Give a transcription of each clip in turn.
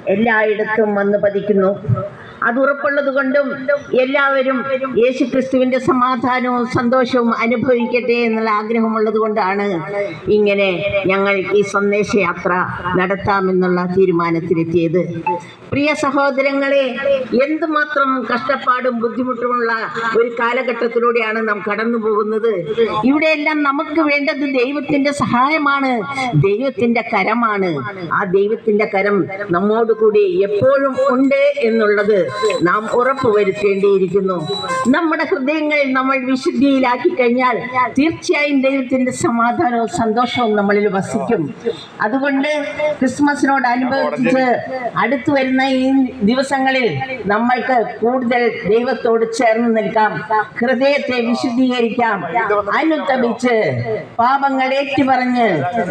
എല്ലായിടത്തും വന്ന് പതിക്കുന്നു. അത് ഉറപ്പുള്ളത് കൊണ്ടും എല്ലാവരും യേശുക്രിസ്തുവിന്റെ സമാധാനവും സന്തോഷവും അനുഭവിക്കട്ടെ എന്നുള്ള ആഗ്രഹമുള്ളത് കൊണ്ടാണ് ഇങ്ങനെ ഞങ്ങൾ ഈ സന്ദേശയാത്ര നടത്താമെന്നുള്ള തീരുമാനത്തിലെത്തിയത്. പ്രിയ സഹോദരങ്ങളെ, എന്തുമാത്രം കഷ്ടപ്പാടും ബുദ്ധിമുട്ടുമുള്ള ഒരു കാലഘട്ടത്തിലൂടെയാണ് നാം കടന്നു പോകുന്നത്. ഇവിടെയെല്ലാം നമുക്ക് വേണ്ടത് ദൈവത്തിന്റെ സഹായമാണ്, ദൈവത്തിന്റെ കരമാണ്. ആ ദൈവത്തിന്റെ കരം നമ്മോടുകൂടി എപ്പോഴും ഉണ്ട് എന്നുള്ളത് നാം ഉറപ്പുവരുത്തേണ്ടിയിരിക്കുന്നു. നമ്മുടെ ഹൃദയങ്ങൾ നമ്മൾ വിശുദ്ധിയിലാക്കി കഴിഞ്ഞാൽ തീർച്ചയായും ദൈവത്തിന്റെ സമാധാനവും സന്തോഷവും നമ്മളിൽ വസിക്കും. അതുകൊണ്ട് ക്രിസ്മസിനോടനുബന്ധിച്ച് അടുത്തു വരുന്ന ഈ ദിവസങ്ങളിൽ നമ്മൾക്ക് കൂടുതൽ ദൈവത്തോട് ചേർന്ന് നിൽക്കാം, ഹൃദയത്തെ വിശുദ്ധീകരിക്കാം, അനുതപിച്ച് പാപങ്ങൾ ഏറ്റുപറഞ്ഞ്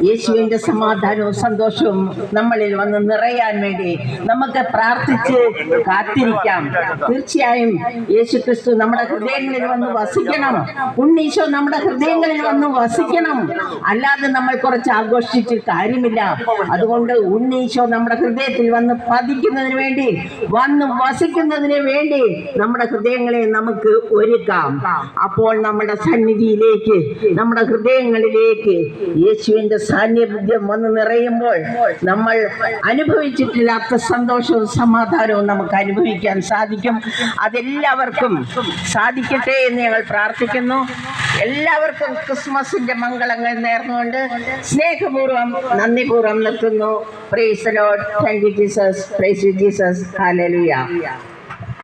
യേശുവിന്റെ സമാധാനവും സന്തോഷവും നമ്മളിൽ വന്ന് നിറയാൻ വേണ്ടി നമുക്ക് പ്രാർത്ഥിച്ച് കാത്തിരിക്കാം. തീർച്ചയായും യേശുക്രിസ്തു നമ്മുടെ ഹൃദയങ്ങളിൽ വന്ന് വസിക്കണം. ഉണ്ണീശോ നമ്മുടെ ഹൃദയങ്ങളിൽ വന്ന് വസിക്കണം. അല്ലാതെ നമ്മൾ കുറച്ച് ആഘോഷിച്ച് കാര്യമില്ല. അതുകൊണ്ട് ഉണ്ണീശോ നമ്മുടെ ഹൃദയത്തിൽ വന്ന് പതിക്കുന്നതിന് വേണ്ടി, വന്ന് വസിക്കുന്നതിന് വേണ്ടി നമ്മുടെ ഹൃദയങ്ങളെ നമുക്ക് ഒരുക്കാം. അപ്പോൾ നമ്മുടെ സന്നിധിയിലേക്ക്, നമ്മുടെ ഹൃദയങ്ങളിലേക്ക് യേശുവിന്റെ സാന്നിധ്യം വന്ന് നിറയുമ്പോൾ നമ്മൾ അനുഭവിച്ചിട്ടില്ലാത്ത സന്തോഷവും സമാധാനവും നമുക്ക് അനുഭവിക്കാൻ സാധിക്കും. അതെല്ലാവർക്കും സാധിക്കട്ടെ എന്ന് ഞങ്ങൾ പ്രാർത്ഥിക്കുന്നു. എല്ലാവർക്കും ക്രിസ്മസിന്റെ മംഗളങ്ങൾ നേർന്നുകൊണ്ട് സ്നേഹപൂർവ്വം നന്ദിപൂർവ്വം നിർത്തുന്നു. Praise the lord. Thank you Jesus. Praise you Jesus. Hallelujah.